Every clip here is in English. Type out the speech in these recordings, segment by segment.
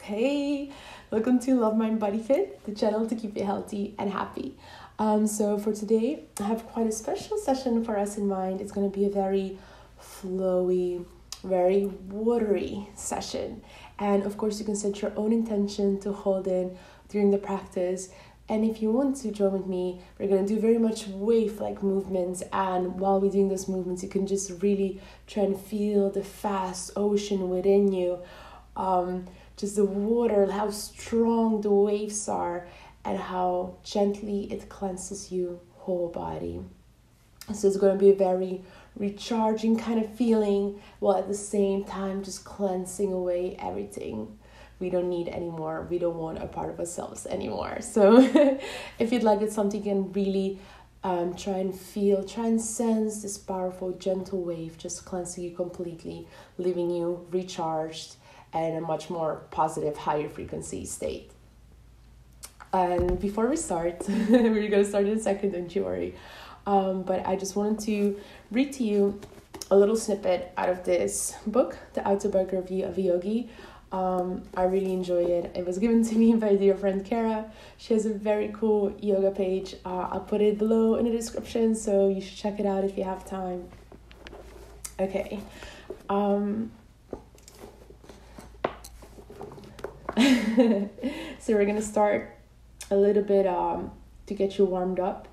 Hey, welcome to Love Mind Body Fit, the channel to keep you healthy and happy. So for today, I have quite a special session for us in mind. It's going to be a very flowy, very watery session. And of course, you can set your own intention to hold in during the practice. And if you want to join with me, we're going to do very much wave-like movements. And while we're doing those movements, you can just really try and feel the fast ocean within you. Just the water, how strong the waves are, and how gently it cleanses you whole body. So it's going to be a very recharging kind of feeling, while at the same time just cleansing away everything we don't need anymore. We don't want a part of ourselves anymore. So if you'd like, it's something you can really try and feel, try and sense this powerful, gentle wave just cleansing you completely, leaving you recharged and a much more positive, higher frequency state. And before we start, we're going to start in a second, don't you worry. But I just wanted to read to you a little snippet out of this book, The Autobiography of a Yogi. I really enjoy it. It was given to me by dear friend Kara. She has a very cool yoga page. I'll put it below in the description, so you should check it out if you have time. Okay. So we're gonna start a little bit to get you warmed up,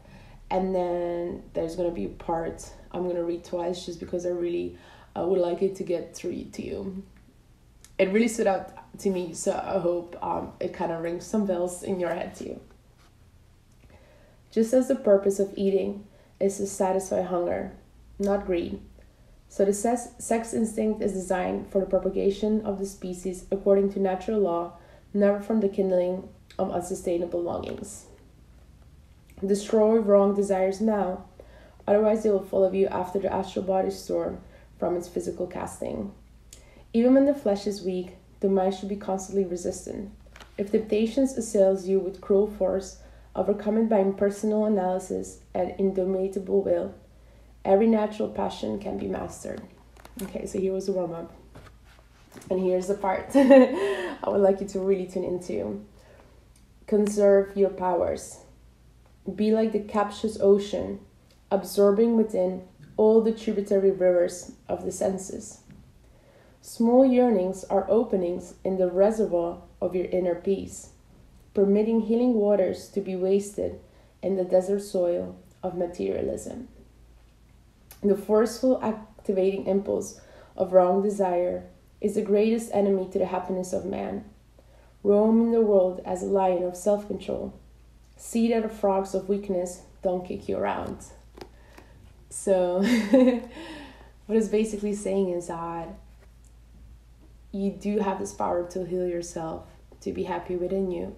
and then there's gonna be a part I'm gonna read twice just because I really would like it to get through to you. It really stood out to me, so I hope it kind of rings some bells in your head too. Just as the purpose of eating is to satisfy hunger, not greed, so the sex instinct is designed for the propagation of the species according to natural law, never from the kindling of unsustainable longings. Destroy wrong desires now, otherwise they will follow you after the astral body is torn from its physical casting. Even when the flesh is weak, the mind should be constantly resistant. If temptations assails you with cruel force, overcome it by impersonal analysis and indomitable will. Every natural passion can be mastered. Okay, so here was the warm-up. And here's the part I would like you to really tune into. Conserve your powers. Be like the captious ocean, absorbing within all the tributary rivers of the senses. Small yearnings are openings in the reservoir of your inner peace, permitting healing waters to be wasted in the desert soil of materialism. The forceful activating impulse of wrong desire is the greatest enemy to the happiness of man. Roam in the world as a lion of self-control. See that the frogs of weakness don't kick you around. So, what it's basically saying is that you do have this power to heal yourself, to be happy within you.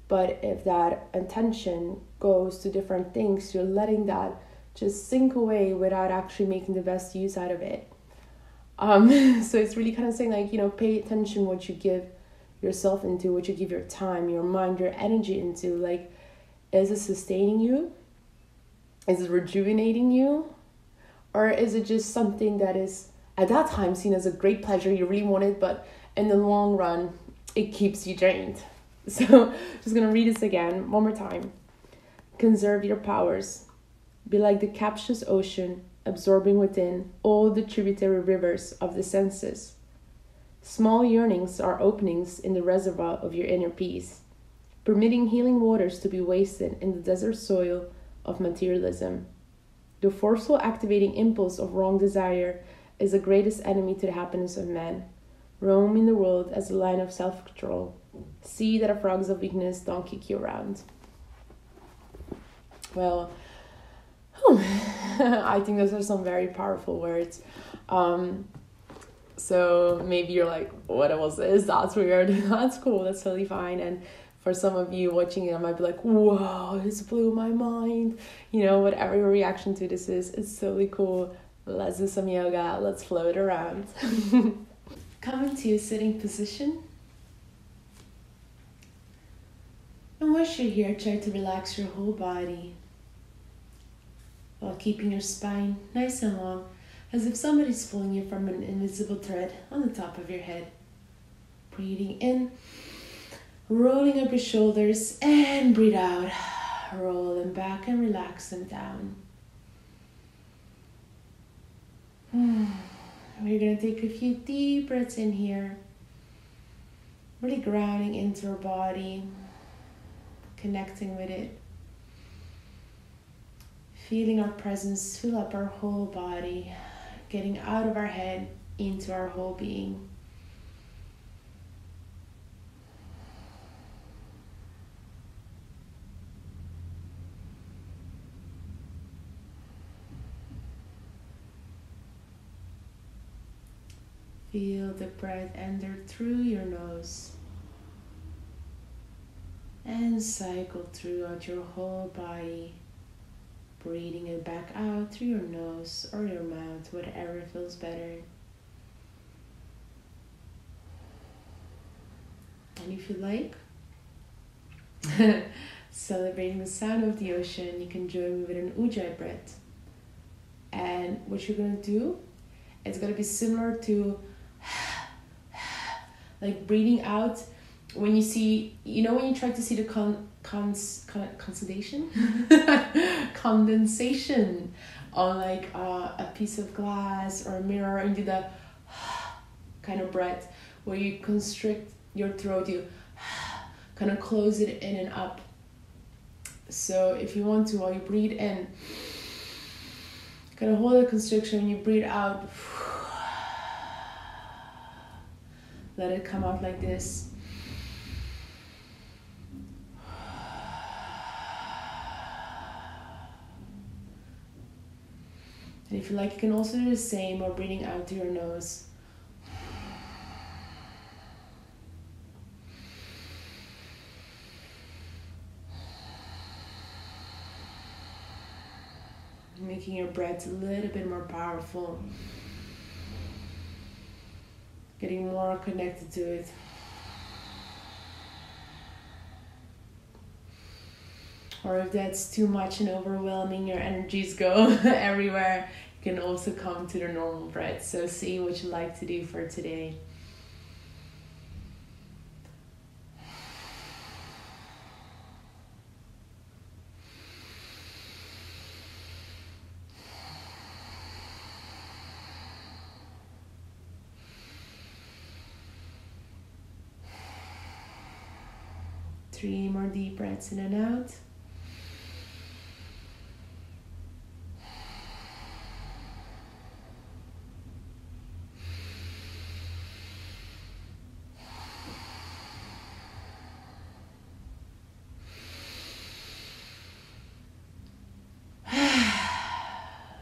But if that intention goes to different things, you're letting that just sink away without actually making the best use out of it. So it's really kind of saying, like, pay attention what you give yourself into, what you give your time, your mind, your energy into. Like, is it sustaining you? Is it rejuvenating you? Or is it just something that is at that time seen as a great pleasure, you really want it, but in the long run, it keeps you drained? So just gonna read this again, one more time. Conserve your powers. Be like the captious ocean, absorbing within all the tributary rivers of the senses. Small yearnings are openings in the reservoir of your inner peace, permitting healing waters to be wasted in the desert soil of materialism. The forceful activating impulse of wrong desire is the greatest enemy to the happiness of man. Roam in the world as a lion of self-control. See that the frogs of weakness don't kick you around. Well, I think those are some very powerful words. So maybe you're like, what was this? That's weird. That's cool. That's totally fine. And for some of you watching it, I might be like, whoa, this blew my mind. Whatever your reaction to this is, it's totally cool. Let's do some yoga. Let's float around. Come into a sitting position. And once you're here, try to relax your whole body while keeping your spine nice and long, as if somebody's pulling you from an invisible thread on the top of your head. Breathing in, rolling up your shoulders, and breathe out. Roll them back and relax them down. We're going to take a few deep breaths in here. Really grounding into our body, connecting with it. Feeling our presence fill up our whole body, getting out of our head into our whole being. Feel the breath enter through your nose and cycle throughout your whole body, breathing it back out through your nose or your mouth, whatever feels better. And if you like, celebrating the sound of the ocean, you can join me with an Ujjayi breath. And what you're going to do, it's going to be similar to like breathing out when you see, when you try to see the condensation condensation on like a piece of glass or a mirror, and do that kind of breath where you constrict your throat, you kind of close it in and up. So if you want to, while you breathe in, kind of hold the constriction. When you breathe out, let it come out like this. And if you like, you can also do the same while breathing out through your nose. Making your breath a little bit more powerful. Getting more connected to it. Or if that's too much and overwhelming, your energies go everywhere, you can also come to the normal breath. So see what you like to do for today. Three more deep breaths in and out.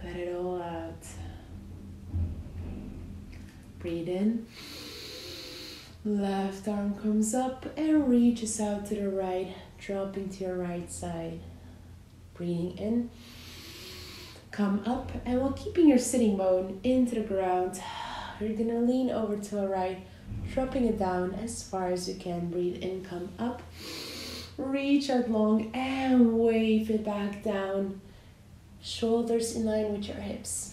Let it all out. Breathe in. Left arm comes up and reaches out to the right, dropping to your right side. Breathing in. Come up, and while keeping your sitting bone into the ground, you're gonna lean over to the right, dropping it down as far as you can. Breathe in, come up. Reach out long and wave it back down. Shoulders in line with your hips.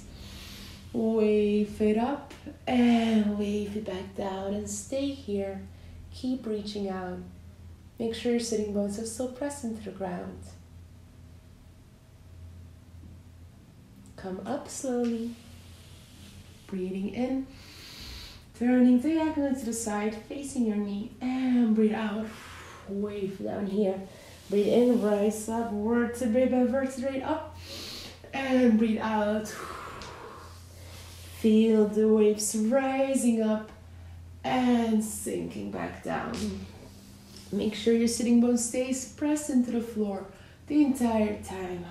Wave it up and wave it back down, and stay here. Keep reaching out. Make sure your sitting bones are still pressed into the ground. Come up slowly. Breathing in. Turning diagonally to the side, facing your knee, and breathe out. Wave down here. Breathe in, rise up, vertebrae by vertebrae up, and breathe out. Feel the waves rising up and sinking back down. Make sure your sitting bone stays pressed into the floor the entire time.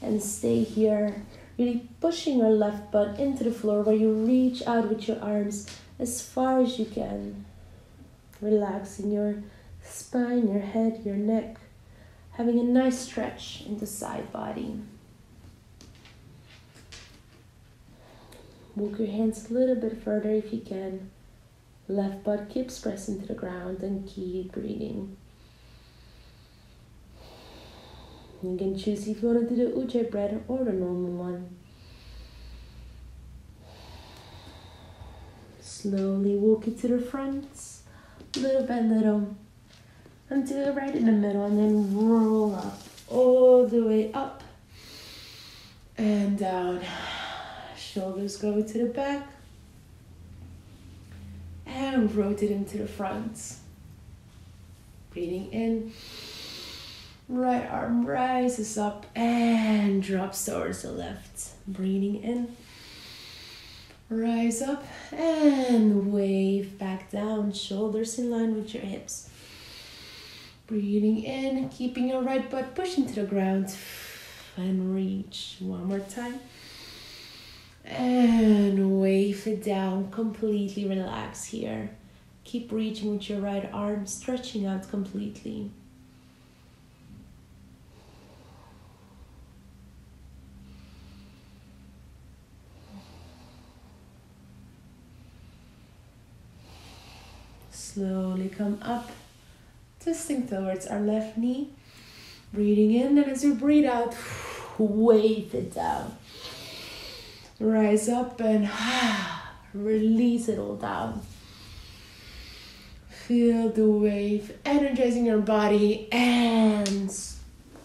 And stay here, really pushing your left butt into the floor where you reach out with your arms as far as you can. Relaxing your spine, your head, your neck. Having a nice stretch in the side body. Walk your hands a little bit further if you can. Left butt keeps pressing to the ground, and keep breathing. You can choose if you want to do the Ujjayi breath or the normal one. Slowly walk it to the front, little by little, until right in the middle, and then roll up, all the way up and down. Shoulders go to the back and rotate into the front. Breathing in, right arm rises up and drops towards the left. Breathing in, rise up and wave back down, shoulders in line with your hips. Breathing in, keeping your right butt pushing to the ground, and reach. One more time. And wave it down, completely relax here. Keep reaching with your right arm, stretching out completely. Slowly come up, twisting towards our left knee. Breathing in, and as you breathe out, wave it down. Rise up and release it all down. Feel the wave energizing your body and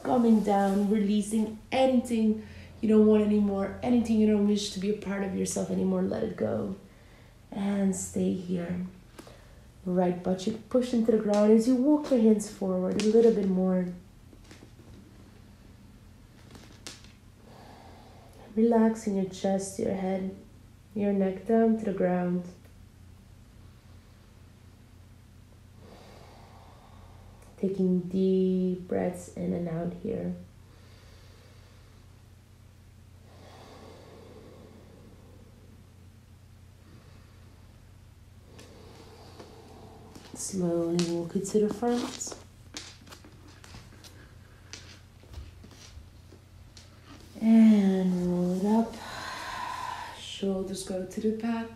coming down, releasing anything you don't want anymore, anything you don't wish to be a part of yourself anymore. Let it go and stay here. Right butt should push into the ground as you walk your hands forward a little bit more. Relaxing your chest, your head, your neck down to the ground. Taking deep breaths in and out here. Slowly walk it to the front. And roll it up. Shoulders go to the back.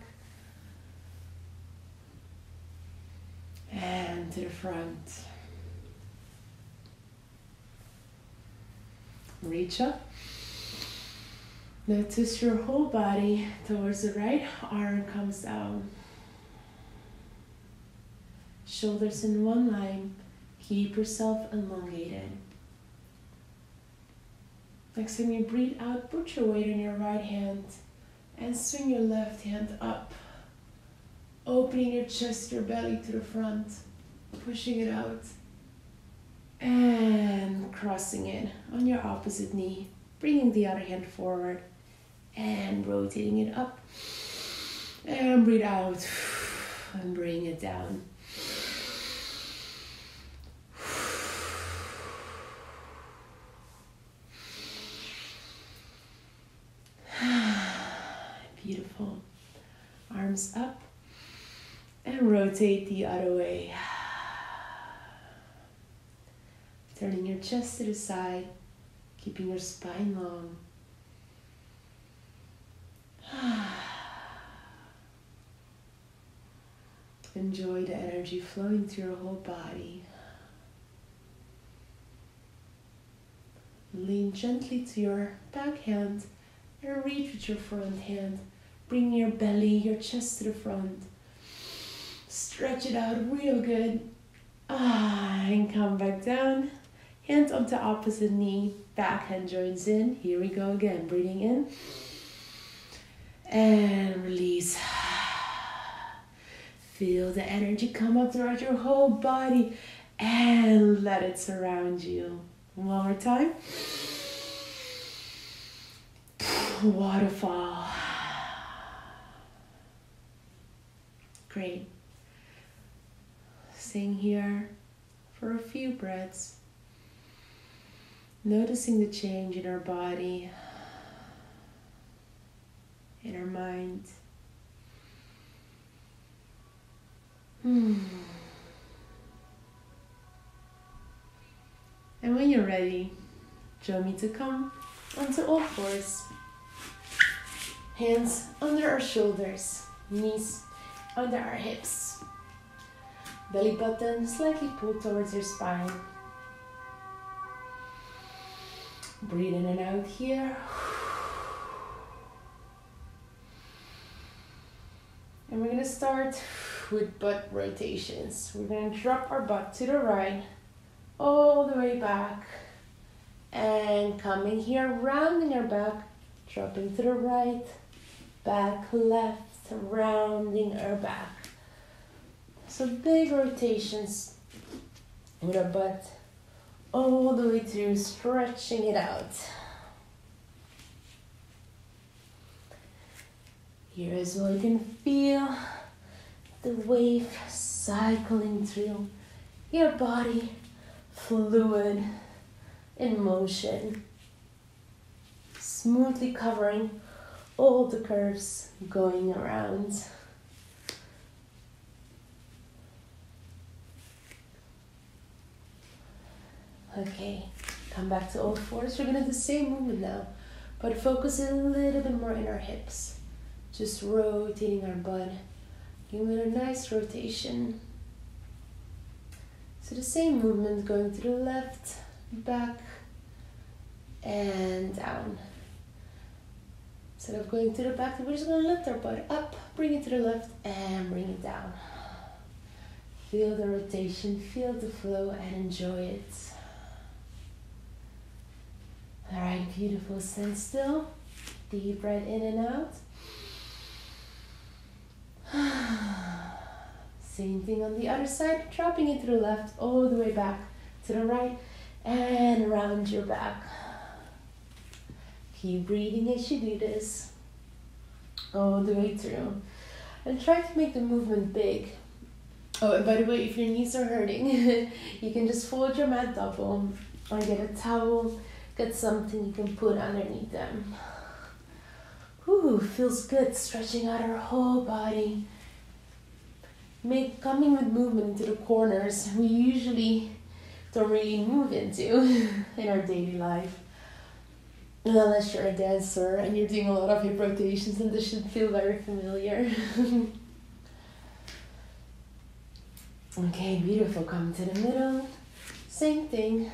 And to the front. Reach up. Now twist your whole body towards the right. Arm comes down. Shoulders in one line. Keep yourself elongated. Next time you breathe out, put your weight on your right hand and swing your left hand up. Opening your chest, your belly to the front. Pushing it out. And crossing it on your opposite knee. Bringing the other hand forward. And rotating it up. And breathe out. And bring it down. Beautiful. Arms up and rotate the other way. Turning your chest to the side, keeping your spine long. Enjoy the energy flowing through your whole body. Lean gently to your back hand and reach with your front hand. Bring your belly, your chest to the front. Stretch it out real good. And come back down. Hand onto opposite knee. Back hand joins in. Here we go again. Breathing in. And release. Feel the energy come up throughout your whole body. And let it surround you. One more time. Waterfall. Great. Staying here for a few breaths. Noticing the change in our body, in our mind. And when you're ready, join me to come onto all fours. Hands under our shoulders, knees under our hips. Belly button slightly pulled towards your spine. Breathe in and out here. And we're gonna start with butt rotations. We're gonna drop our butt to the right, all the way back, and coming here, rounding our back, dropping to the right, back, left, rounding our back. So big rotations with our butt all the way through, stretching it out. Here as well, you can feel the wave cycling through your body, fluid, in motion, smoothly covering all the curves going around. Okay, come back to all fours. We're gonna do the same movement now, but focus a little bit more in our hips. Just rotating our butt, giving it a nice rotation. So the same movement going to the left, back, and down. Instead of going to the back, we're just going to lift our butt up, bring it to the left, and bring it down. Feel the rotation, feel the flow, and enjoy it. Alright, beautiful. Stand still. Deep breath in and out. Same thing on the other side, dropping it to the left, all the way back to the right, and around your back. Keep breathing as you do this, all the way through. And try to make the movement big. Oh, and by the way, if your knees are hurting, you can just fold your mat double, or get a towel, get something you can put underneath them. Ooh, feels good, stretching out our whole body. Coming with movement into the corners we usually don't really move into in our daily life. Unless you're a dancer and you're doing a lot of hip rotations, and this should feel very familiar. Okay, beautiful. Come to the middle. Same thing,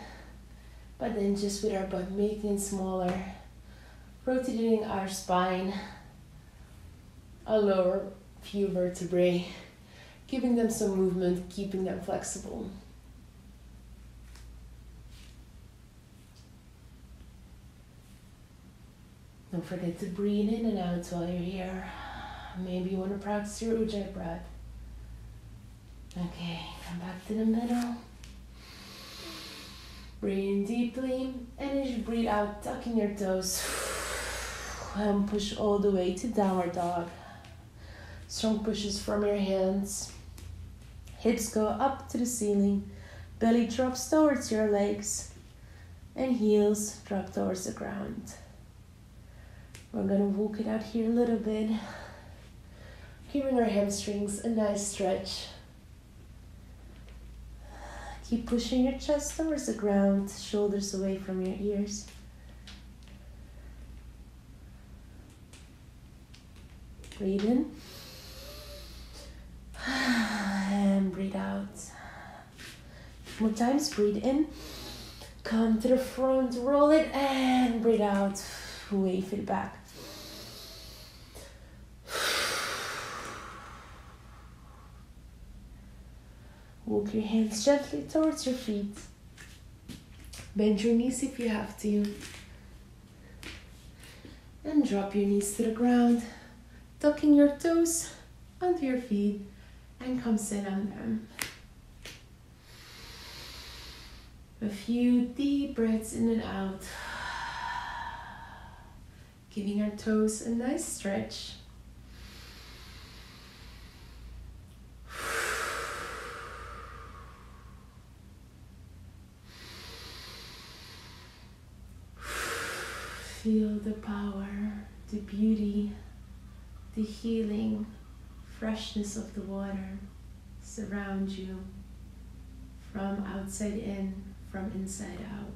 but then just with our butt making it smaller. Rotating our spine, our lower few vertebrae, giving them some movement, keeping them flexible. Don't forget to breathe in and out while you're here. Maybe you want to practice your Ujjayi breath. Okay, come back to the middle. Breathe in deeply, and as you breathe out, tucking your toes. And push all the way to downward dog. Strong pushes from your hands. Hips go up to the ceiling. Belly drops towards your legs. And heels drop towards the ground. We're gonna walk it out here a little bit. Giving our hamstrings a nice stretch. Keep pushing your chest towards the ground. Shoulders away from your ears. Breathe in and breathe out. More times, breathe in, come to the front, roll it, and breathe out, wave it back. Walk your hands gently towards your feet. Bend your knees if you have to. And drop your knees to the ground. Tucking your toes onto your feet and come sit on them. A few deep breaths in and out. Giving our toes a nice stretch. Feel the power, the beauty, the healing, freshness of the water surround you from outside in, from inside out.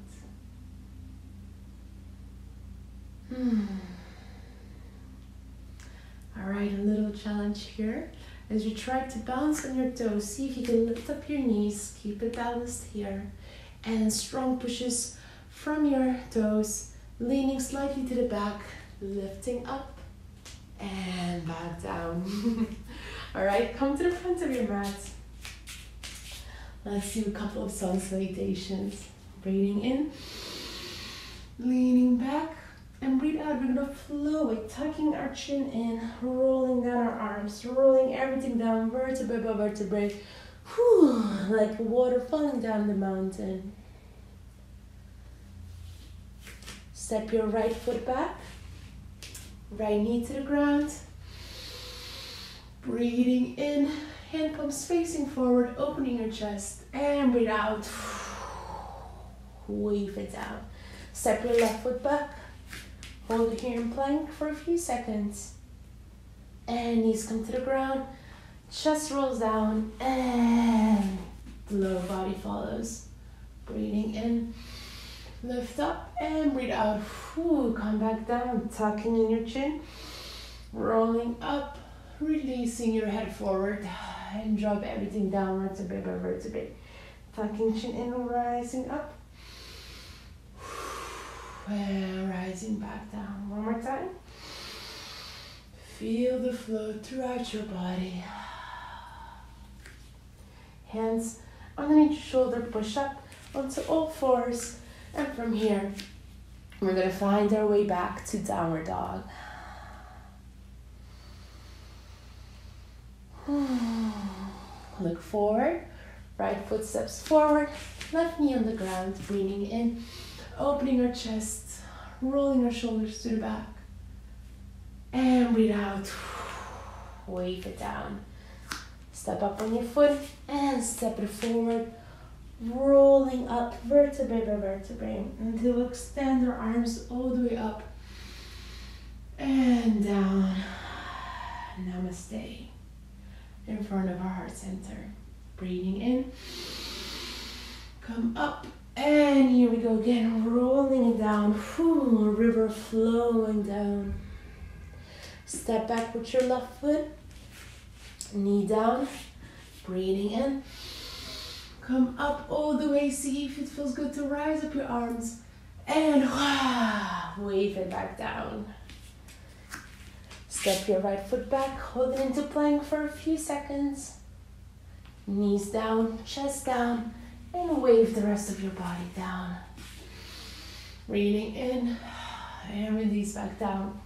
Alright, a little challenge here. As you try to bounce on your toes, see if you can lift up your knees, keep it balanced here, and strong pushes from your toes, leaning slightly to the back, lifting up and back down. Alright, come to the front of your mat. Let's do a couple of sun salutations. Breathing in, leaning back, and breathe out. We're gonna flow it, tucking our chin in, rolling down our arms, rolling everything down, vertebrae by vertebrae. Whew, like water falling down the mountain. Step your right foot back, right knee to the ground. Breathing in, hand palms facing forward, opening your chest, and breathe out. Wave it down. Step your left foot back, hold it here in plank for a few seconds. And knees come to the ground, chest rolls down, and the lower body follows. Breathing in, lift up, and breathe out. Come back down, tucking in your chin, rolling up, releasing your head forward, and drop everything down, vertebrae by vertebrae. Tucking chin in, rising up, and rising back down. One more time. Feel the flow throughout your body. Hands underneath your shoulder, push up onto all fours. And from here, we're going to find our way back to downward dog. Look forward, right foot steps forward, left knee on the ground, breathing in, opening our chest, rolling our shoulders to the back, and breathe out, wave it down. Step up on your foot and step it forward, rolling up vertebrae by vertebrae until we extend our arms all the way up and down. Namaste. In front of our heart center. Breathing in, come up, and here we go again, rolling it down. River flowing down. Step back with your left foot, knee down, breathing in, come up all the way, see if it feels good to rise up your arms, and wave it back down. Step your right foot back, hold it into plank for a few seconds. Knees down, chest down, and wave the rest of your body down. Breathing in, and release back down.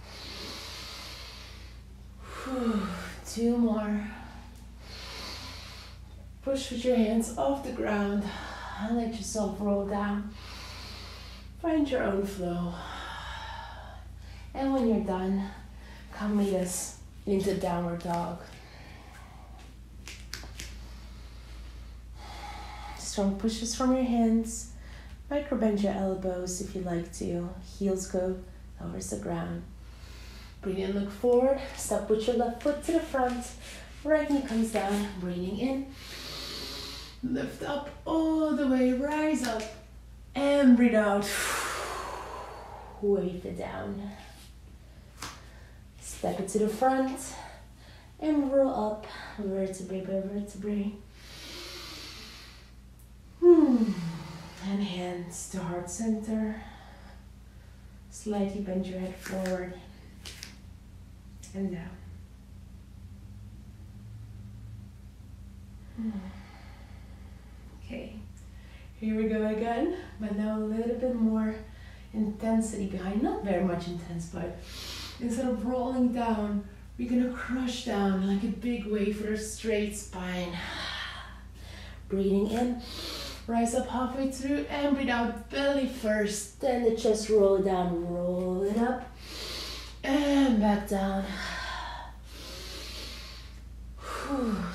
2 more. Push with your hands off the ground and let yourself roll down. Find your own flow. And when you're done, come meet us into downward dog. Strong pushes from your hands. Micro bend your elbows if you like to. Heels go towards the ground. Breathe in, look forward. Step with your left foot to the front. Right knee comes down. Breathing in. Lift up all the way. Rise up. And breathe out. Wave it down. Step it to the front and roll up vertebrae by vertebrae. And hands to heart center. Slightly bend your head forward and down. Okay, here we go again, but now a little bit more intensity behind. Not very much intense, but instead of rolling down, we're gonna crush down like a big wave with our straight spine. Breathing in, rise up halfway through, and breathe out belly first. Then the chest roll it down, roll it up, and back down.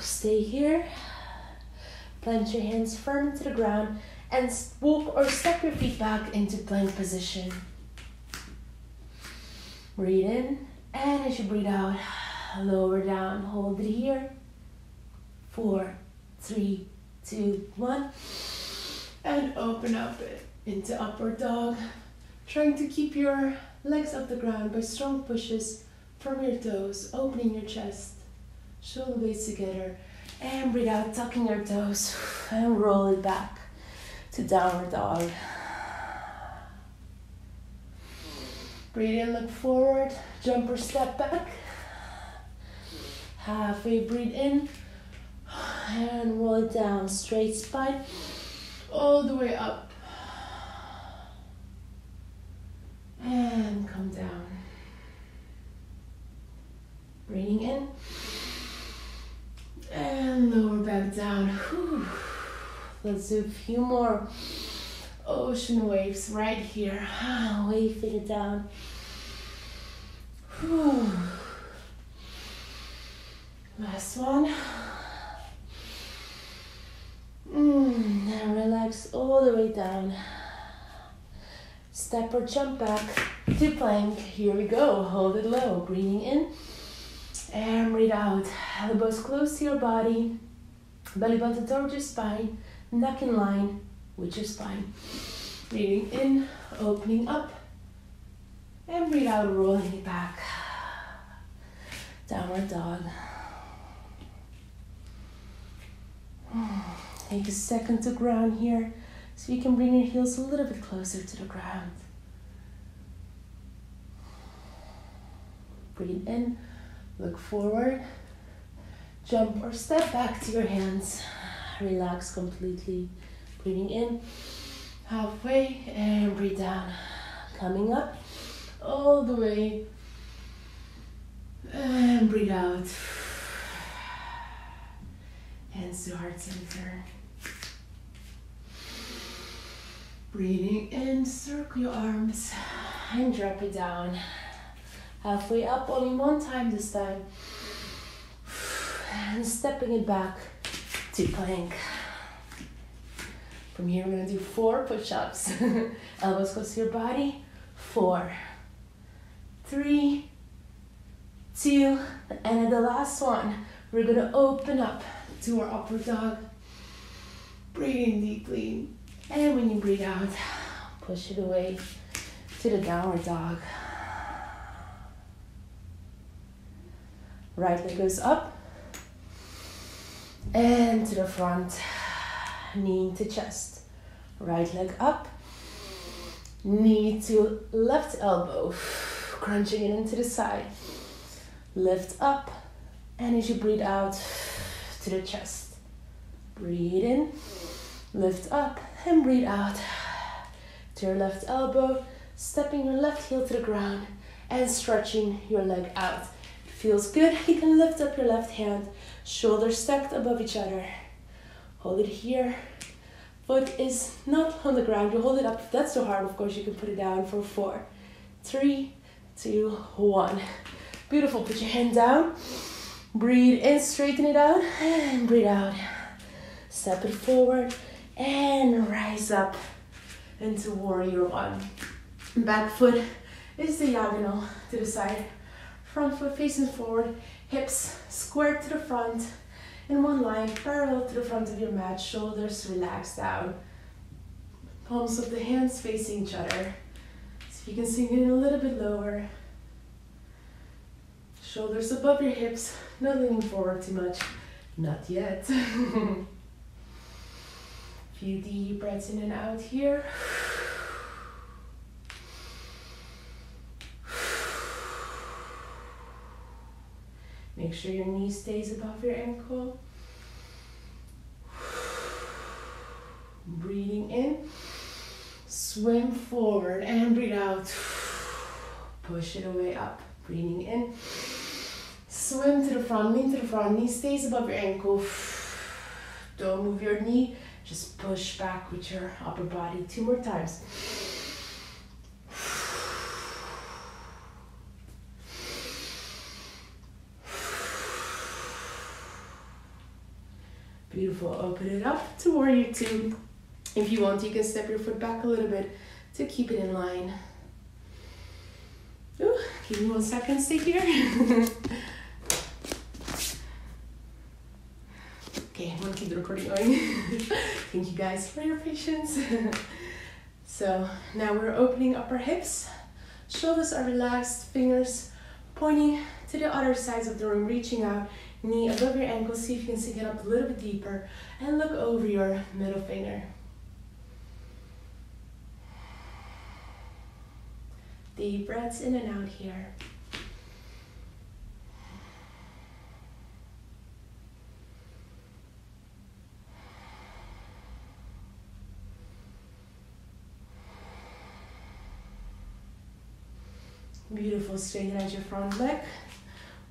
Stay here. Plant your hands firm into the ground and walk or step your feet back into plank position. Breathe in, and as you breathe out, lower down, hold it here. 4, 3, 2, 1. And open up into upward dog. Trying to keep your legs off the ground by strong pushes from your toes, opening your chest, shoulder blades together, and breathe out, tucking your toes, and roll it back to downward dog. Breathe in, look forward, jump or step back. Halfway breathe in and roll it down. Straight spine all the way up. And come down. Breathing in. And lower back down. Whew. Let's do a few more ocean waves right here. Waving it down. Whew. Last one. And relax all the way down. Step or jump back to plank. Here we go. Hold it low. Breathing in. And breathe out. Elbows close to your body. Belly button towards your spine. Neck in line with your spine. Breathing in. Opening up. And breathe out. Rolling it back. Downward dog. Take a second to ground here, so you can bring your heels a little bit closer to the ground. Breathe in, look forward, jump or step back to your hands. Relax completely. Breathing in, halfway, and breathe down. Coming up, all the way, and breathe out. Hands to heart center. Breathing in, circle your arms and drop it down. Halfway up, only one time this time. And stepping it back to plank. From here, we're gonna do 4 push-ups. Elbows close to your body. 4, 3, 2, and at the last one, we're gonna open up to our upward dog. Breathe in deeply. And when you breathe out, push it away to the downward dog. Right leg goes up and to the front, knee to chest. Right leg up, knee to left elbow, crunching it into the side. Lift up, and as you breathe out, to the chest. Breathe in, lift up, and breathe out. To your left elbow, stepping your left heel to the ground, and stretching your leg out. If it feels good, you can lift up your left hand, shoulders stacked above each other. Hold it here. Foot is not on the ground, you hold it up. If that's too hard, of course, you can put it down for 4, 3, 2, 1. Beautiful, put your hand down. Breathe in, straighten it out, and breathe out. Step it forward, and rise up into warrior 1. Back foot is diagonal to the side. Front foot facing forward, hips squared to the front. In one line, parallel to the front of your mat, shoulders relaxed down. Palms of the hands facing each other. So you can sink in a little bit lower. Shoulders above your hips, not leaning forward too much. Not yet. Few deep breaths in and out here. Make sure your knee stays above your ankle. Breathing in. Swim forward and breathe out. Push it away up. Breathing in. Swim to the front, lean to the front. Knee stays above your ankle. Don't move your knee. Just push back with your upper body. 2 more times. Beautiful. Open it up to warrior 2. If you want, you can step your foot back a little bit to keep it in line. Ooh, give me 1 second, stay here. Okay, I'm gonna keep the recording going. Thank you guys for your patience. So now we're opening up our hips. Shoulders are relaxed, fingers pointing to the other sides of the room, reaching out, knee above your ankle. See if you can sink it up a little bit deeper and look over your middle finger. Deep breaths in and out here. Beautiful, straighten out your front leg.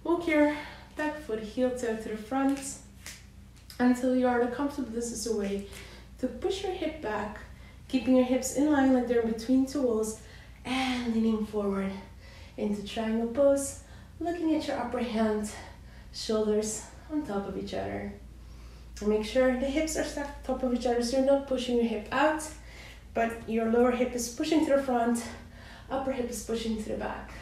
Walk your back foot heel toe to the front until you are at a comfortable distance away to push your hip back, keeping your hips in line like they're in between two walls, and leaning forward into triangle pose, looking at your upper hand, shoulders on top of each other. And make sure the hips are stacked on top of each other so you're not pushing your hip out, but your lower hip is pushing to the front, upper hip is pushing to the back.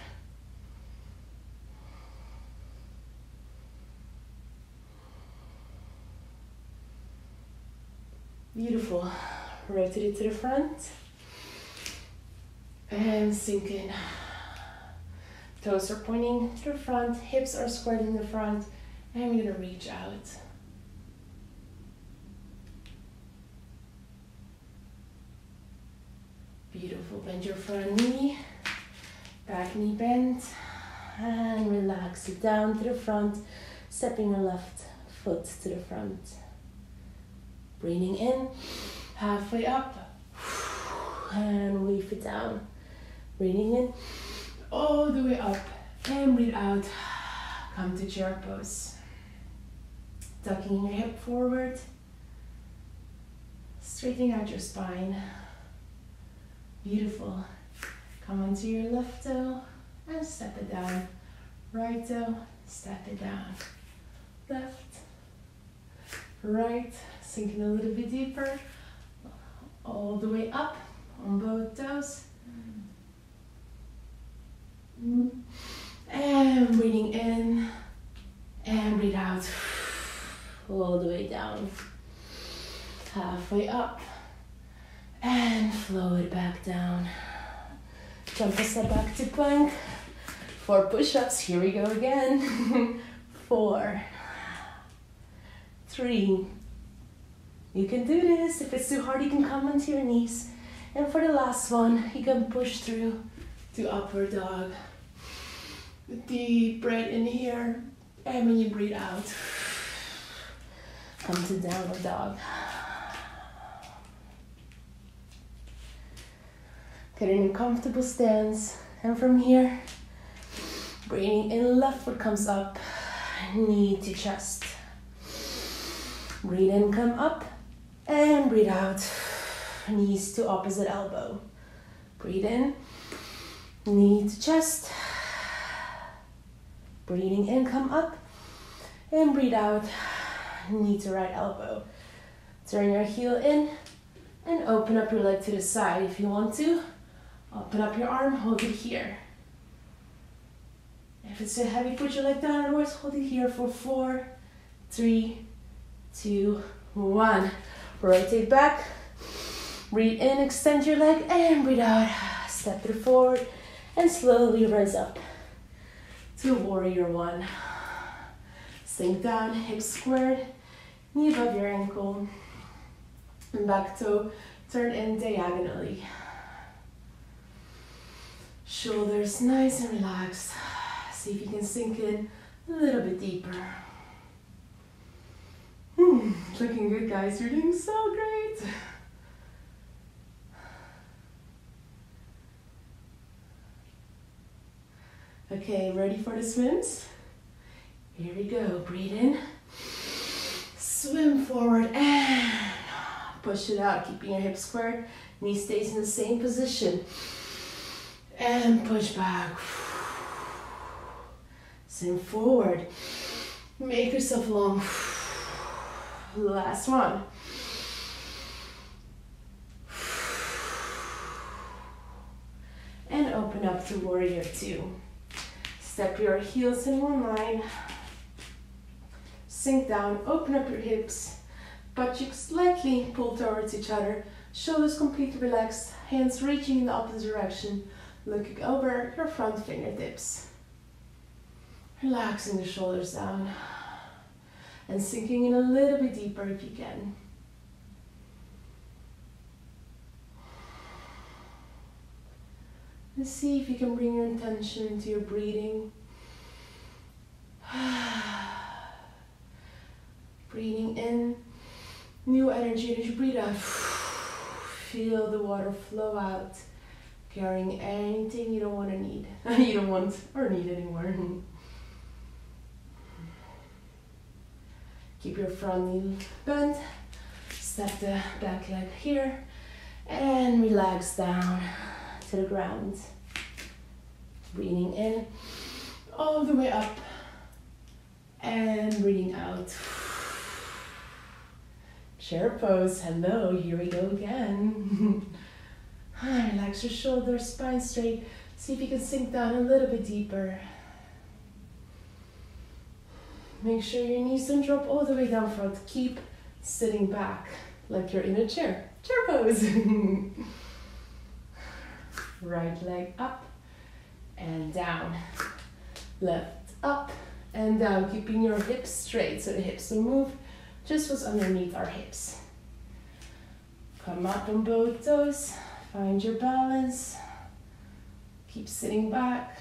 Beautiful. Rotate it to the front. And sink in. Toes are pointing to the front, hips are squared in the front, and we're gonna reach out. Beautiful, bend your front knee, back knee bent, and relax it down to the front, stepping your left foot to the front. Breathing in, halfway up, and wave it down. Breathing in, all the way up, and breathe out. Come to chair pose. Tucking your hip forward, straightening out your spine. Beautiful. Come onto your left toe and step it down. Right toe, step it down. Left, right, sinking a little bit deeper. All the way up on both toes. And breathing in and breathe out. All the way down. Halfway up. And flow it back down. Jump a step back to plank. 4 push-ups. Here we go again. 4, 3. You can do this. If it's too hard, you can come onto your knees. And for the last one, you can push through to upward dog. Deep breath in here. And when you breathe out, come to downward dog. Get in a comfortable stance, and from here, breathing in, left foot comes up, knee to chest. Breathe in, come up, and breathe out, knees to opposite elbow. Breathe in, knee to chest. Breathing in, come up, and breathe out, knee to right elbow. Turn your heel in, and open up your leg to the side if you want to. Open up your arm, hold it here. If it's too heavy, put your leg down, otherwise hold it here for 4, 3, 2, 1. Rotate back, breathe in, extend your leg, and breathe out. Step it forward, and slowly rise up to warrior 1. Sink down, hips squared, knee above your ankle, and back toe turn in diagonally. Shoulders nice and relaxed. See if you can sink in a little bit deeper. Looking good, guys. You're doing so great. Okay, ready for the swims? Here we go. Breathe in. Swim forward and push it out, keeping your hips squared. Knee stays in the same position. And push back. Swim forward. Make yourself long. Last one. And open up to warrior 2. Step your heels in one line. Sink down, open up your hips. Butt cheeks slightly pull towards each other. Shoulders completely relaxed. Hands reaching in the opposite direction. Looking over your front fingertips. Relaxing the shoulders down. And sinking in a little bit deeper if you can. And see if you can bring your attention into your breathing. Breathing in, new energy, and as you breathe out, feel the water flow out. Carrying anything you don't want to need. You don't want or need anymore. Keep your front knee bent. Step the back leg here. And relax down to the ground. Breathing in all the way up. And breathing out. Chair pose. Hello, here we go again. Relax your shoulders, spine straight. See if you can sink down a little bit deeper. Make sure your knees don't drop all the way down front. Keep sitting back like you're in a chair. Chair pose. Right leg up and down. Left up and down. Keeping your hips straight so the hips don't move. Just what's underneath our hips. Come up on both toes. Find your balance. Keep sitting back.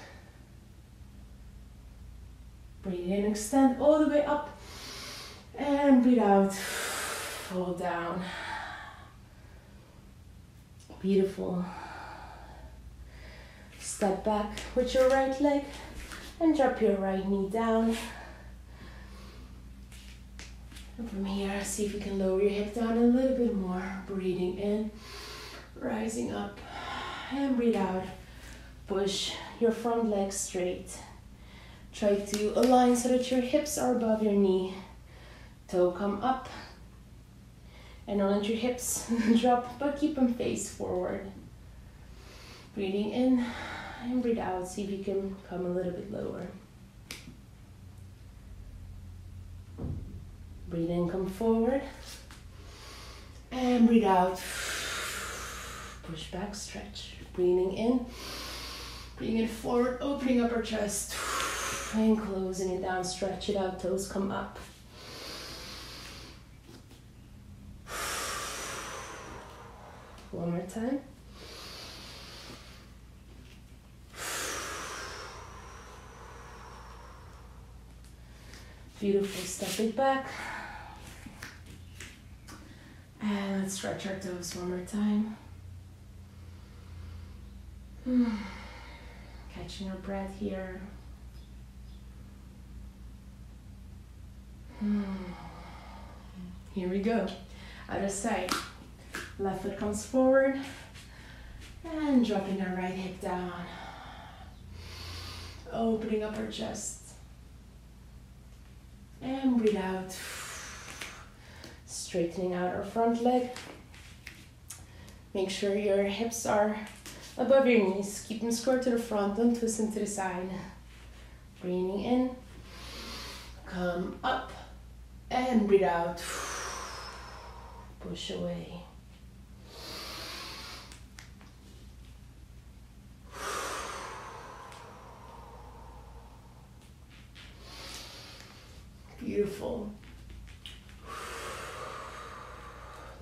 Breathe in, extend all the way up. And breathe out. Fall down. Beautiful. Step back with your right leg and drop your right knee down. And from here, see if you can lower your hip down a little bit more. Breathing in, rising up, and breathe out. Push your front leg straight. Try to align so that your hips are above your knee. Toe come up. And don't let your hips drop, but keep them face forward. Breathing in and breathe out. See if you can come a little bit lower. Breathe in, come forward. And breathe out. Push back, stretch. Breathing in. Bring it forward, opening up our chest. And closing it down, stretch it out, toes come up. One more time. Beautiful, step it back. And let's stretch our toes one more time. Catching our breath here. Here we go. Other side. Left foot comes forward. And dropping our right hip down. Opening up our chest. And breathe out. Straightening out our front leg. Make sure your hips are above your knees. Keep them square to the front. Don't twist them to the side. Breathing in. Come up. And breathe out. Push away. Beautiful.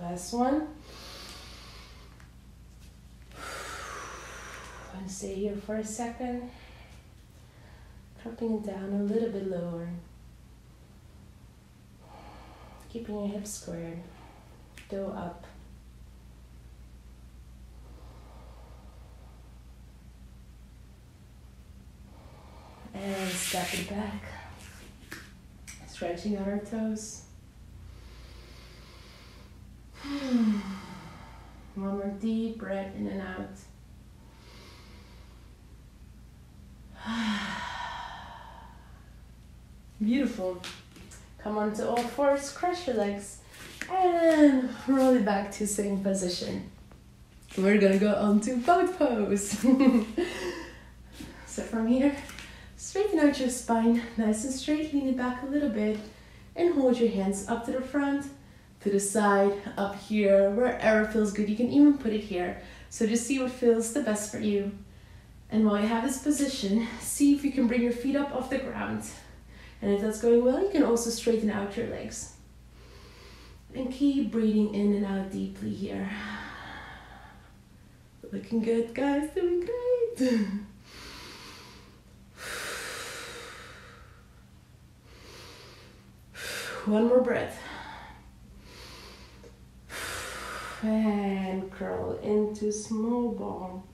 Last one. I'm going to stay here for a second. Dropping it down a little bit lower. Keeping your hips squared. Toe up. And step it back. Stretching out our toes. One more deep breath in and out. Beautiful. Come onto all fours, cross your legs, and roll it back to sitting position. We're gonna go on to boat pose. So from here, straighten out your spine, nice and straight, lean it back a little bit, and hold your hands up to the front, to the side, up here, wherever feels good. You can even put it here. So just see what feels the best for you. And while you have this position, see if you can bring your feet up off the ground. And if that's going well, you can also straighten out your legs. And keep breathing in and out deeply here. Looking good, guys, doing great. One more breath. And curl into small ball.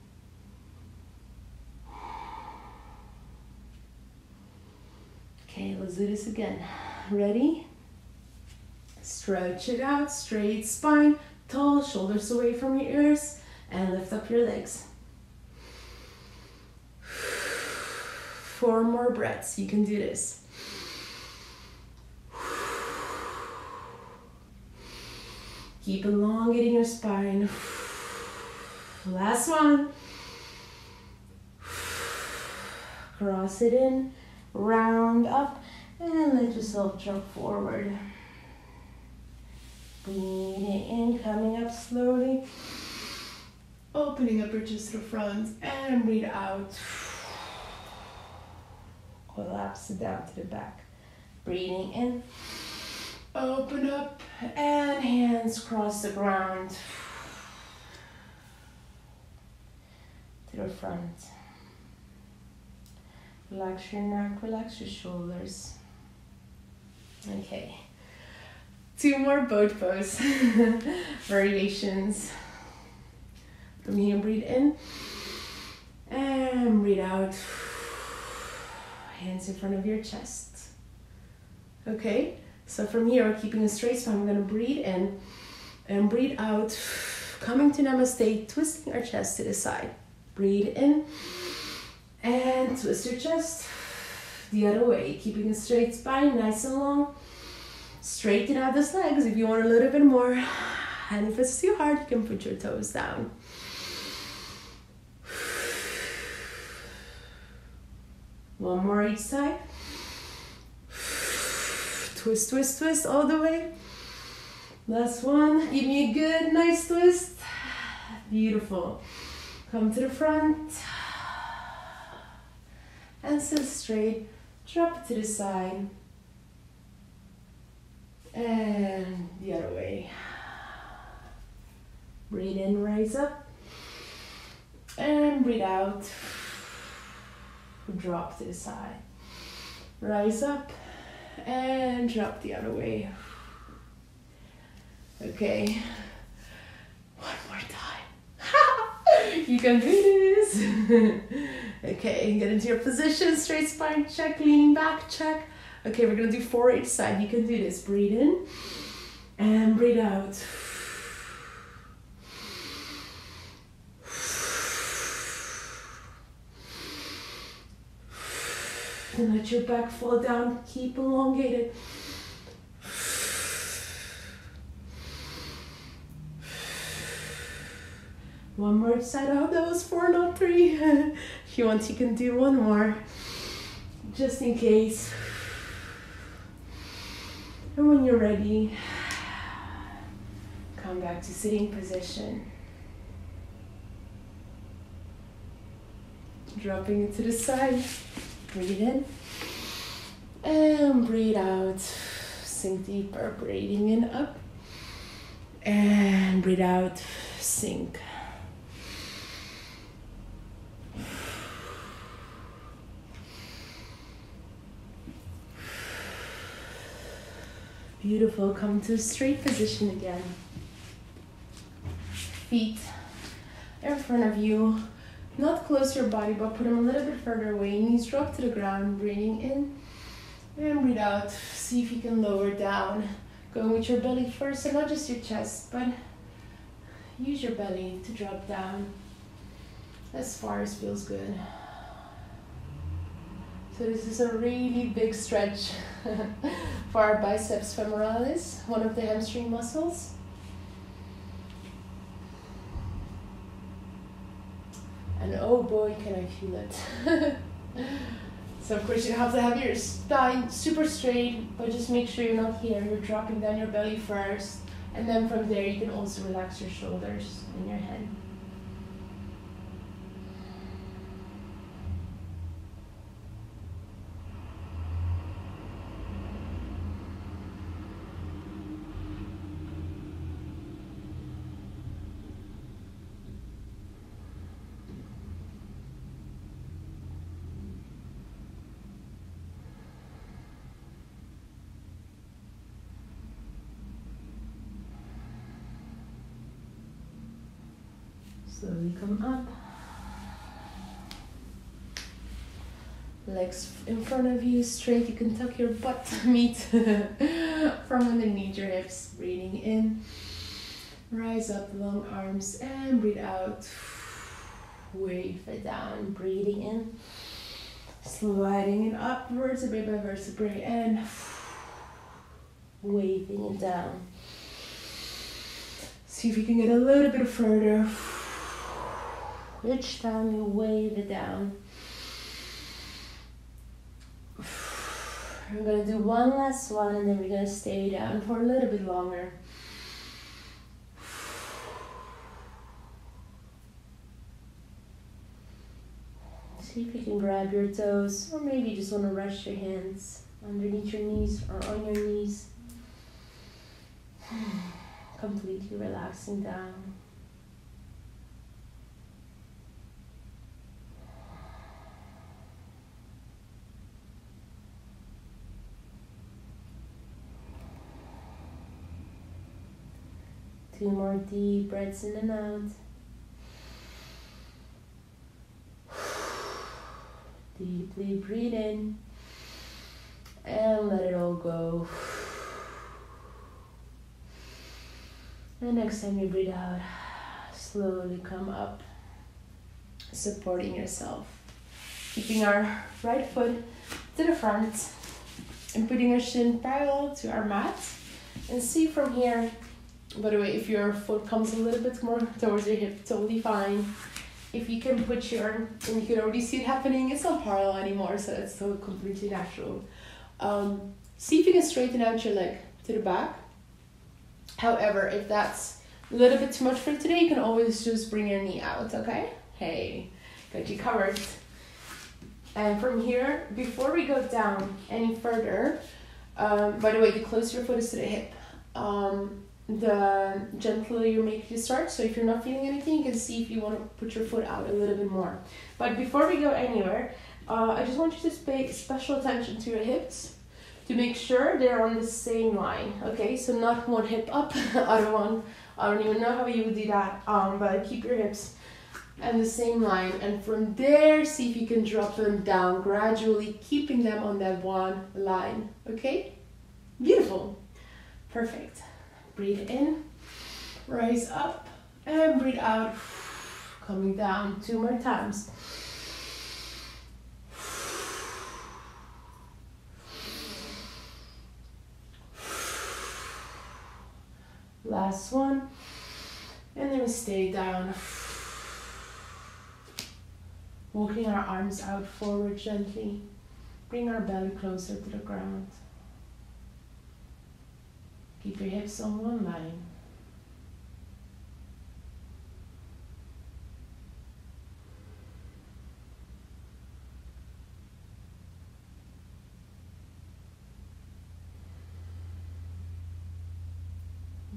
Okay, let's do this again. Ready? Stretch it out, straight spine, tall, shoulders away from your ears, and lift up your legs. 4 more breaths, you can do this. Keep elongating your spine. Last one. Cross it in, round up, and let yourself drop forward. Breathing in, coming up slowly. Opening up your chest to the front, and breathe out. Collapse it down to the back. Breathing in. Open up, and hands cross the ground. To the front. Relax your neck, relax your shoulders. Okay. 2 more boat pose variations. From here, breathe in and breathe out. Hands in front of your chest. Okay, so from here, keeping a straight spine, we're gonna breathe in and breathe out, coming to Namaste, twisting our chest to the side. Breathe in and twist your chest the other way, keeping a straight spine, nice and long. Straighten out those legs if you want a little bit more. And if it's too hard, you can put your toes down. One more each side. Twist, twist, twist all the way. Last one. Give me a good, nice twist. Beautiful. Come to the front. And sit straight. Drop it to the side. And the other way. Breathe in, rise up. And breathe out. Drop to the side. Rise up. And drop the other way. Okay. One more time. You can do this. Okay, get into your position. Straight spine, check. Leaning back, check. Okay, we're gonna do 4 each side. You can do this. Breathe in and breathe out. And let your back fall down. Keep elongated. One more each side. I hope that was 4, not 3. If you want, you can do 1 more. Just in case. And when you're ready, come back to sitting position. Dropping it to the side. Breathe in. And breathe out. Sink deeper. Breathing in, up. And breathe out. Sink. Beautiful. Come to a straight position again. Feet in front of you. Not close to your body, but put them a little bit further away. Knees drop to the ground. Breathing in and breathe out. See if you can lower down. Going with your belly first, and not just your chest, but use your belly to drop down as far as feels good. So this is a really big stretch for our biceps femoralis, one of the hamstring muscles. And oh boy, can I feel it. So of course you have to have your spine super straight, but just make sure you're not here. You're dropping down your belly first. And then from there you can also relax your shoulders and your head. Slowly come up. legs in front of you, straight. You can tuck your butt meat from underneath your hips. Breathing in. Rise up, long arms, and breathe out. Wave it down. Breathing in. Sliding it up, vertebrae by vertebrae, and waving it down. See if you can get a little bit further. Each time you wave it down. We're going to do one last one, and then we're going to stay down for a little bit longer. See if you can grab your toes, or maybe you just want to rest your hands underneath your knees or on your knees. Completely relaxing down. Two more deep breaths in and out. Deeply breathe in and let it all go. And next time you breathe out, slowly come up, supporting yourself. Keeping our right foot to the front and putting our shin parallel to our mat. And see from here, by the way, if your foot comes a little bit more towards your hip, totally fine. If you can put your, and you can already see it happening, it's not parallel anymore, so it's so completely natural. See if you can straighten out your leg to the back. However, if that's a little bit too much for today, you can always just bring your knee out, okay? Hey, got you covered. And from here, before we go down any further, by the way, the closer your foot is to the hip, the gentler you make you start. So if you're not feeling anything, you can see if you want to put your foot out a little bit more. But before we go anywhere, I just want you to pay special attention to your hips to make sure they're on the same line. Okay, so not one hip up, other one. I don't even know how you would do that, but keep your hips on the same line, and from there see if you can drop them down gradually, keeping them on that one line. Okay, beautiful, perfect. Breathe in, rise up, and breathe out, coming down 2 more times. Last one, and then we stay down. Walking our arms out forward gently, bring our belly closer to the ground. Keep your hips on one line.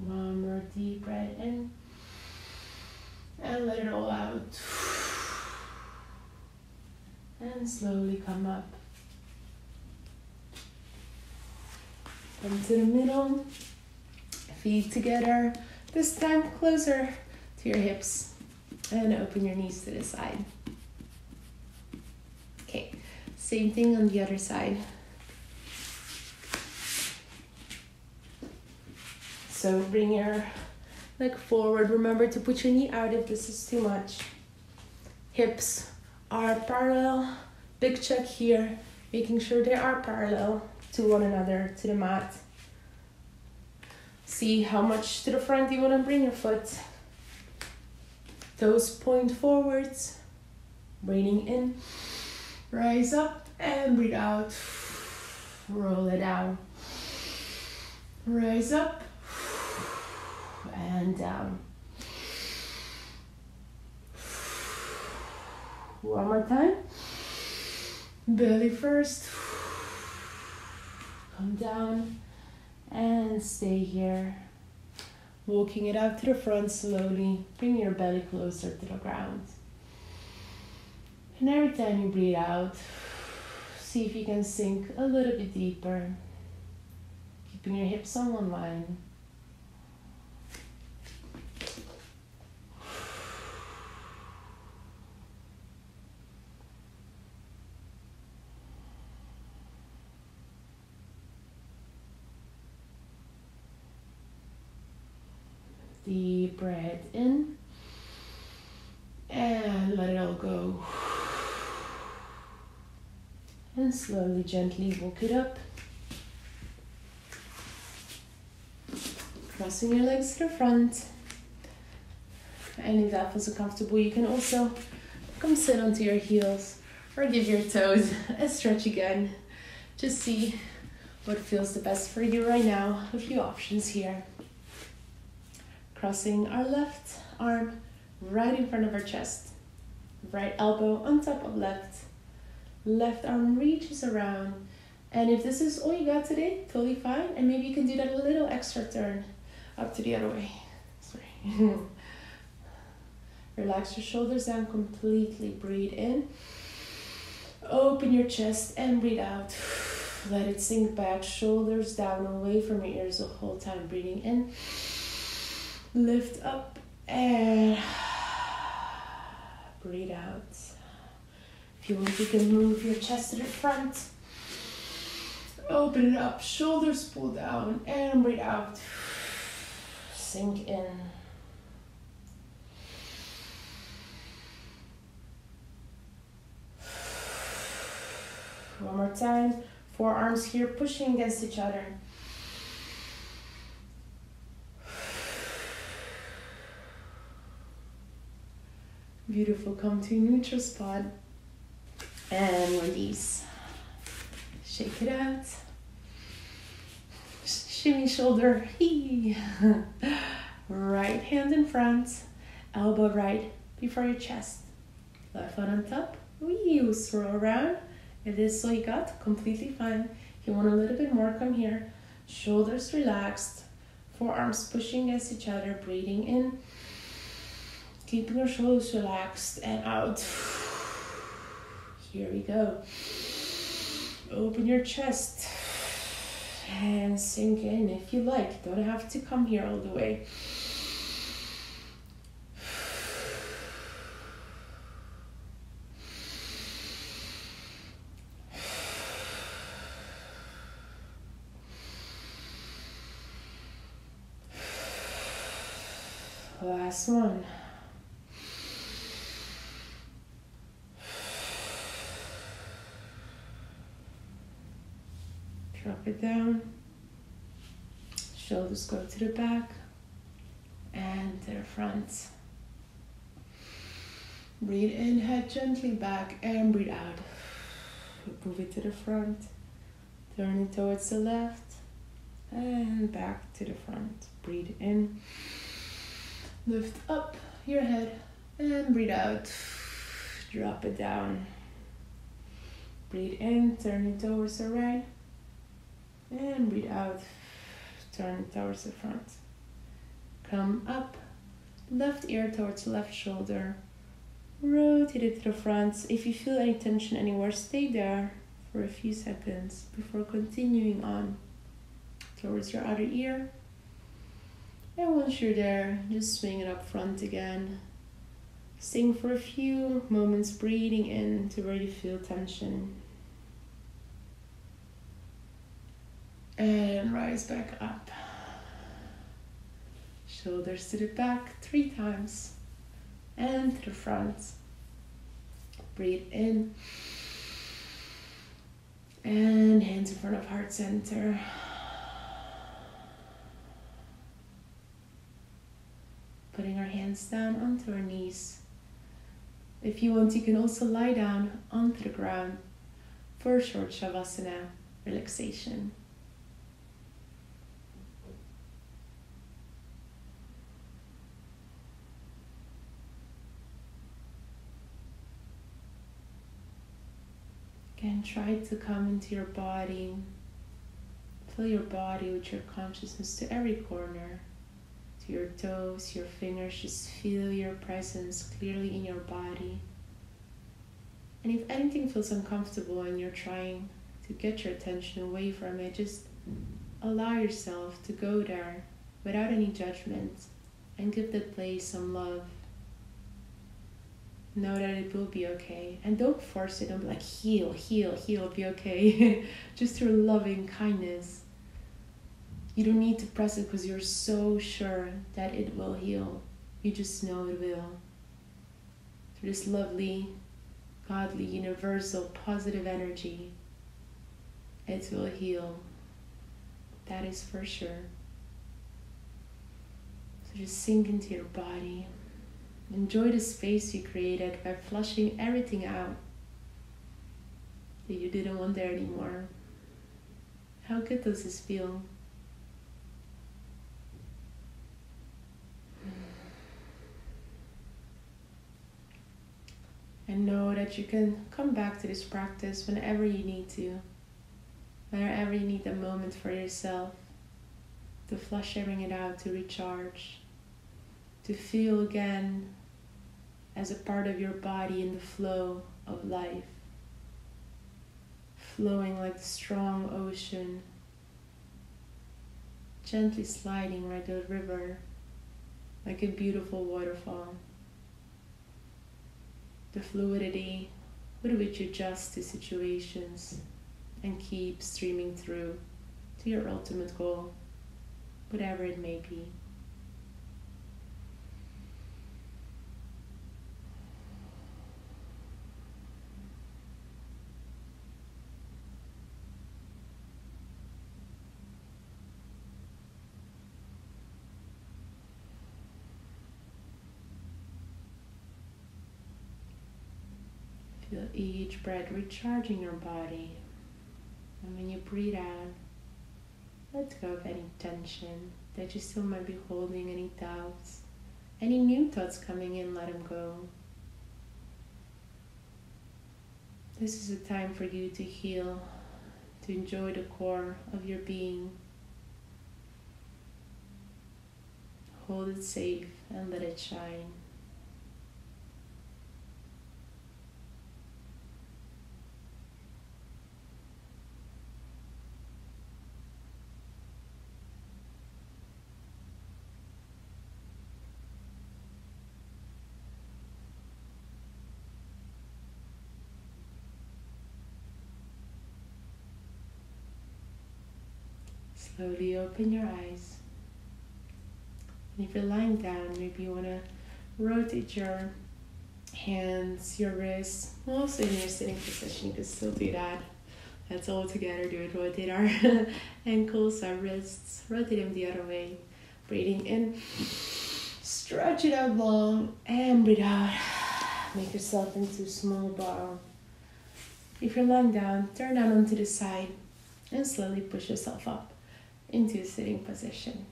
One more deep breath in and let it all out. And slowly come up. Come to the middle. Feet together. This time closer to your hips. And open your knees to the side. Okay, same thing on the other side. So bring your leg forward. Remember to put your knee out if this is too much. Hips are parallel. Big check here, making sure they are parallel to one another, to the mat. See how much to the front you want to bring your foot. Toes point forwards. Breathing in, rise up and breathe out. Roll it down. Rise up and down. One more time. Belly first. Come down and stay here. Walking it out to the front slowly. Bring your belly closer to the ground. And every time you breathe out, see if you can sink a little bit deeper. Keeping your hips on one line. Deep breath in. And let it all go. And slowly, gently walk it up. Crossing your legs to the front. And if that feels uncomfortable, you can also come sit onto your heels or give your toes a stretch again. Just see what feels the best for you right now. A few options here. Crossing our left arm right in front of our chest. Right elbow on top of left. Left arm reaches around. And if this is all you got today, totally fine. And maybe you can do that a little extra turn up to the other way. Sorry. Relax your shoulders down completely. Breathe in. Open your chest and breathe out. Let it sink back. Shoulders down away from your ears the whole time. Breathing in. Lift up and breathe out. If you want, you can move your chest to the front. Open it up. Shoulders pull down and breathe out. Sink in. One more time. Forearms here pushing against each other. Beautiful. Come to a neutral spot. And release. Shake it out. Shimmy shoulder. Right hand in front. Elbow right before your chest. Left foot on top. Wee, swirl around. If this is all you got, completely fine. If you want a little bit more, come here. Shoulders relaxed. Forearms pushing against each other. Breathing in. Keeping your shoulders relaxed and out. Here we go. Open your chest. And sink in if you like. Don't have to come here all the way. Last one. Drop it down. Shoulders go to the back and to the front. Breathe in, head gently back and breathe out. Move it to the front. Turn it towards the left and back to the front. Breathe in. Lift up your head and breathe out. Drop it down. Breathe in, turn it towards the right. And breathe out. Turn it towards the front. Come up. Left ear towards left shoulder. Rotate it to the front. If you feel any tension anywhere, stay there for a few seconds before continuing on towards your other ear. And once you're there, just swing it up front again. Staying for a few moments, breathing in to where you feel tension. And rise back up. Shoulders to the back 3 times. And to the front. Breathe in. And hands in front of heart center. Putting our hands down onto our knees. If you want, you can also lie down onto the ground for a short shavasana relaxation. Again, try to come into your body. Fill your body with your consciousness to every corner. To your toes, your fingers, just feel your presence clearly in your body. And if anything feels uncomfortable and you're trying to get your attention away from it, just allow yourself to go there without any judgment and give that place some love. Know that it will be okay. And don't force it. Don't be like, heal, be okay. Just through loving kindness. You don't need to press it because you're so sure that it will heal. You just know it will. Through this lovely, godly, universal, positive energy, it will heal. That is for sure. So just sink into your body. Enjoy the space you created by flushing everything out that you didn't want there anymore. How good does this feel? And know that you can come back to this practice whenever you need to. Whenever you need a moment for yourself. To flush everything out, to recharge. To feel again as a part of your body in the flow of life. Flowing like the strong ocean. Gently sliding like a river. Like a beautiful waterfall. The fluidity with which you adjust to situations and keep streaming through to your ultimate goal, whatever it may be. Feel each breath recharging your body. And when you breathe out, let go of any tension that you still might be holding, any doubts, any new thoughts coming in, let them go. This is a time for you to heal, to enjoy the core of your being. Hold it safe and let it shine. Slowly open your eyes. And if you're lying down, maybe you want to rotate your hands, your wrists. Also in your sitting position, you can still do that. Let's all together do it. Rotate our ankles, our wrists. Rotate them the other way. Breathing in. Stretch it out long. And breathe out. Make yourself into a small ball. If you're lying down, turn down onto the side. And slowly push yourself up into a sitting position.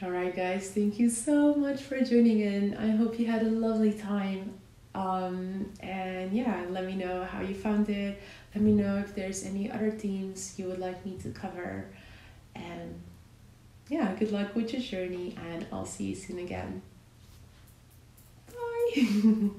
Alright guys, thank you so much for tuning in. I hope you had a lovely time. And yeah, let me know how you found it. Let me know if there's any other themes you would like me to cover. And yeah, good luck with your journey, and I'll see you soon again. Bye!